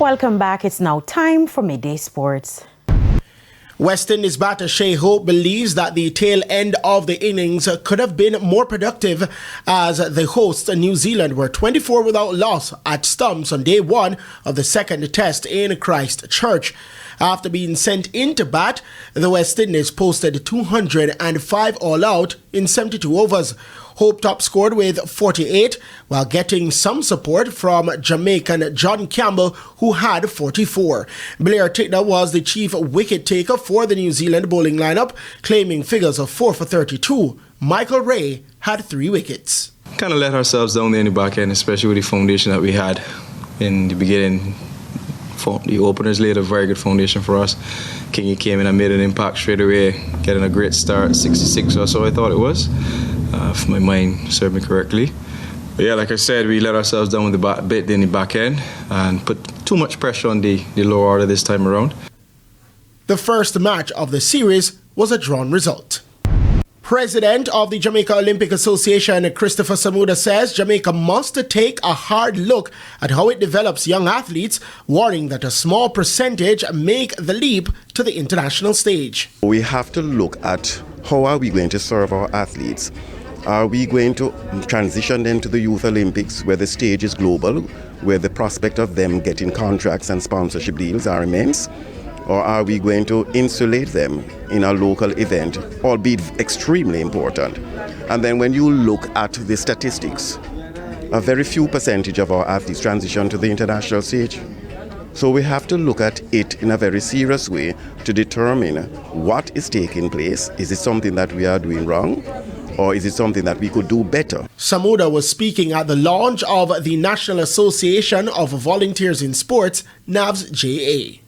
Welcome back. It's now time for Midday Sports. West Indies batter Shai Hope believes that the tail end of the innings could have been more productive as the hosts, New Zealand, were 24 without loss at stumps on day one of the second test in Christchurch. After being sent in to bat, the West Indies posted 205 all out in 72 overs. Hope top scored with 48 while getting some support from Jamaican John Campbell, who had 44. Blair Tickner was the chief wicket taker for the New Zealand bowling lineup, claiming figures of 4 for 32. Michael Ray had 3 wickets. Kind of let ourselves down there in the back end, especially with the foundation that we had in the beginning. The openers laid a very good foundation for us. Kingy came in and made an impact straight away, getting a great start, 66 or so I thought it was, if my mind served me correctly. But yeah, like I said, we let ourselves down with the bit in the back end and put too much pressure on the lower order this time around. The first match of the series was a drawn result. President of the Jamaica Olympic Association, Christopher Samuda, says Jamaica must take a hard look at how it develops young athletes, warning that a small percentage make the leap to the international stage. We have to look at how are we going to serve our athletes. Are we going to transition them to the Youth Olympics where the stage is global, where the prospect of them getting contracts and sponsorship deals are immense? Or are we going to insulate them in a local event, albeit extremely important? And then when you look at the statistics, a very few percentage of our athletes transition to the international stage. So we have to look at it in a very serious way to determine what is taking place. Is it something that we are doing wrong? Or is it something that we could do better? Samuda was speaking at the launch of the National Association of Volunteers in Sports, NAVS-JA.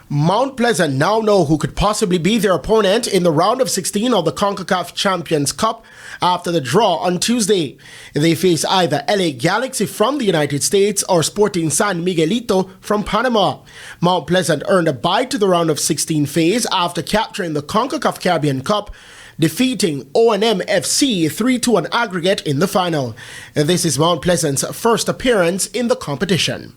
Mount Pleasant now know who could possibly be their opponent in the round of 16 of the CONCACAF Champions Cup after the draw on Tuesday. They face either LA Galaxy from the United States or Sporting San Miguelito from Panama. Mount Pleasant earned a bye to the round of 16 phase after capturing the CONCACAF Caribbean Cup, defeating O&M FC 3-2 on aggregate in the final. This is Mount Pleasant's first appearance in the competition.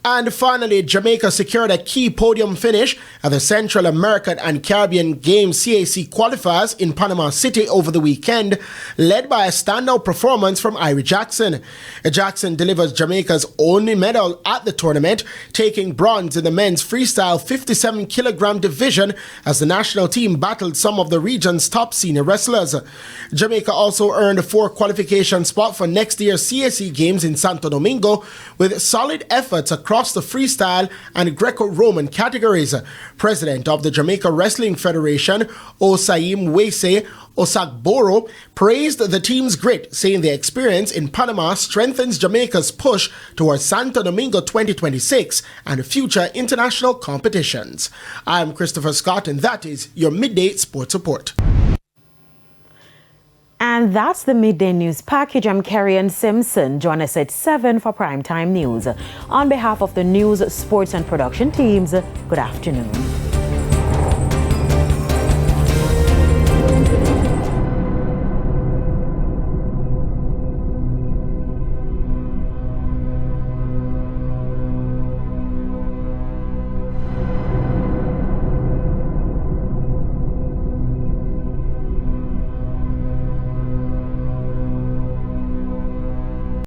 And finally, Jamaica secured a key podium finish at the Central American and Caribbean Games CAC qualifiers in Panama City over the weekend, led by a standout performance from Irie Jackson. Jackson delivers Jamaica's only medal at the tournament, taking bronze in the men's freestyle 57-kilogram division as the national team battled some of the region's top senior wrestlers. Jamaica also earned 4 qualification spots for next year's CAC Games in Santo Domingo, with solid efforts across the freestyle and Greco-Roman categories. President of the Jamaica Wrestling Federation, Osaim Wese Osagboro, praised the team's grit, saying the experience in Panama strengthens Jamaica's push towards Santo Domingo 2026 and future international competitions. I am Christopher Scott, and that is your Midday Sports Report. And that's the Midday News Package. I'm Carrie-Ann Simpson. Join us at 7 for Primetime News. On behalf of the news, sports and production teams, good afternoon.